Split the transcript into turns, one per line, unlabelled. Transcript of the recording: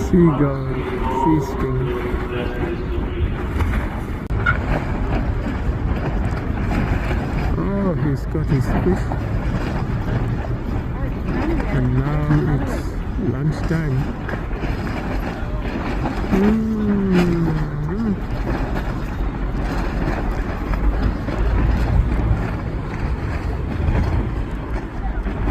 Seagull feasting. Oh, he's got his fish. And now it's lunchtime.